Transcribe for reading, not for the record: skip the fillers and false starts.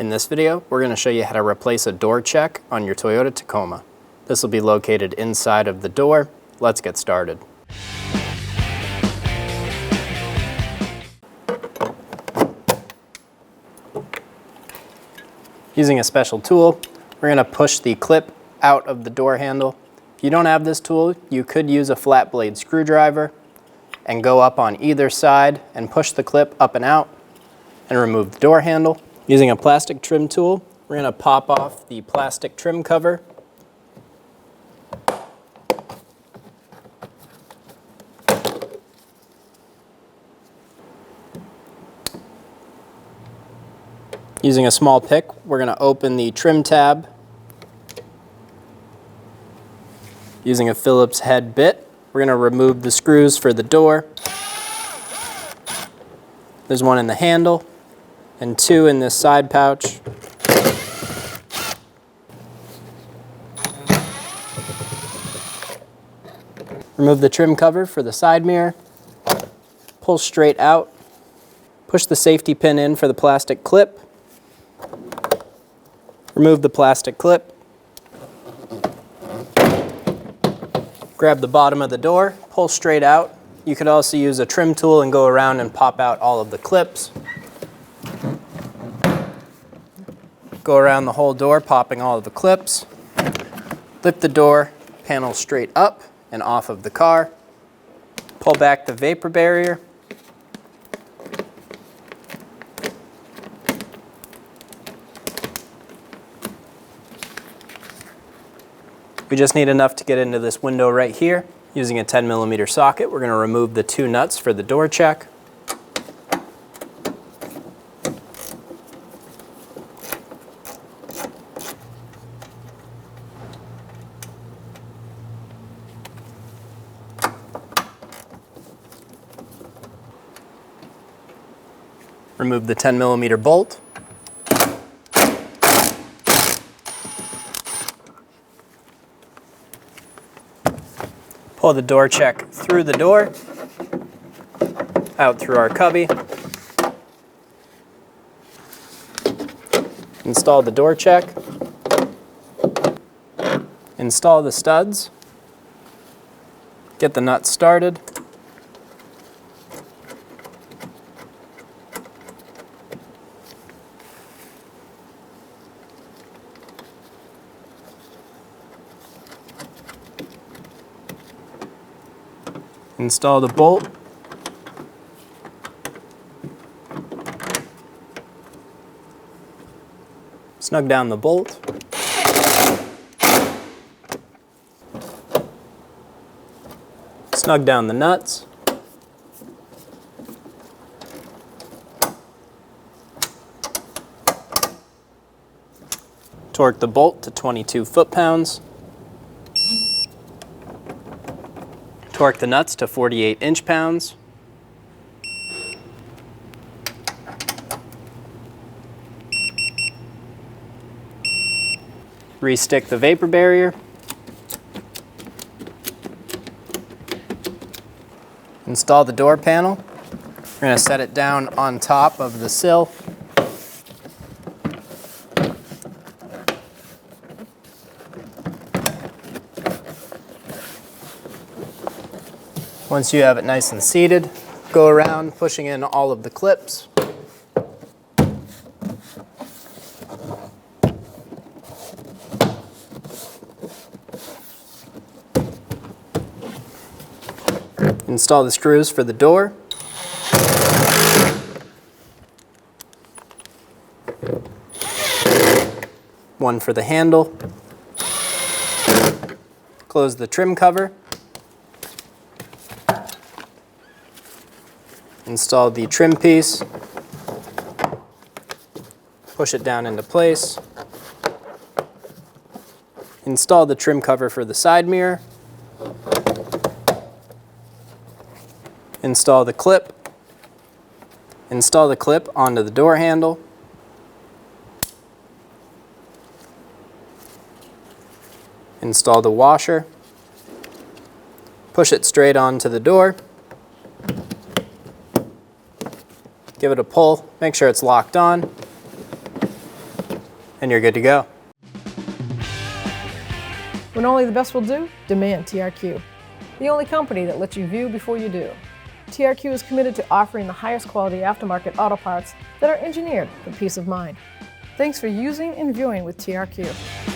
In this video, we're going to show you how to replace a door check on your Toyota Tacoma. This will be located inside of the door. Let's get started. Using a special tool, we're going to push the clip out of the door handle. If you don't have this tool, you could use a flat blade screwdriver and go up on either side and push the clip up and out and remove the door handle. Using a plastic trim tool, we're going to pop off the plastic trim cover. Using a small pick, we're going to open the trim tab. Using a Phillips head bit, we're going to remove the screws for the door. There's one in the handle and two in this side pouch. Remove the trim cover for the side mirror. Pull straight out. Push the safety pin in for the plastic clip. Remove the plastic clip. Grab the bottom of the door, pull straight out. You could also use a trim tool and go around and pop out all of the clips. Go around the whole door, popping all of the clips. Lift the door panel straight up and off of the car. Pull back the vapor barrier. We just need enough to get into this window right here. Using a 10mm socket, we're going to remove the two nuts for the door check. Remove the 10mm bolt. Pull the door check through the door, out through our cubby. Install the door check. Install the studs. Get the nuts started. Install the bolt. Snug down the bolt. Snug down the nuts. Torque the bolt to 22 foot-pounds. Torque the nuts to 48 inch-pounds. Restick the vapor barrier. Install the door panel. We're going to set it down on top of the sill. Once you have it nice and seated, go around pushing in all of the clips. Install the screws for the door. One for the handle. Close the trim cover. Install the trim piece, push it down into place. Install the trim cover for the side mirror. Install the clip. Install the clip onto the door handle. Install the washer. Push it straight onto the door. Give it a pull, make sure it's locked on. and you're good to go. When only the best will do, demand TRQ. The only company that lets you view before you do. TRQ is committed to offering the highest quality aftermarket auto parts that are engineered for peace of mind. Thanks for using and viewing with TRQ.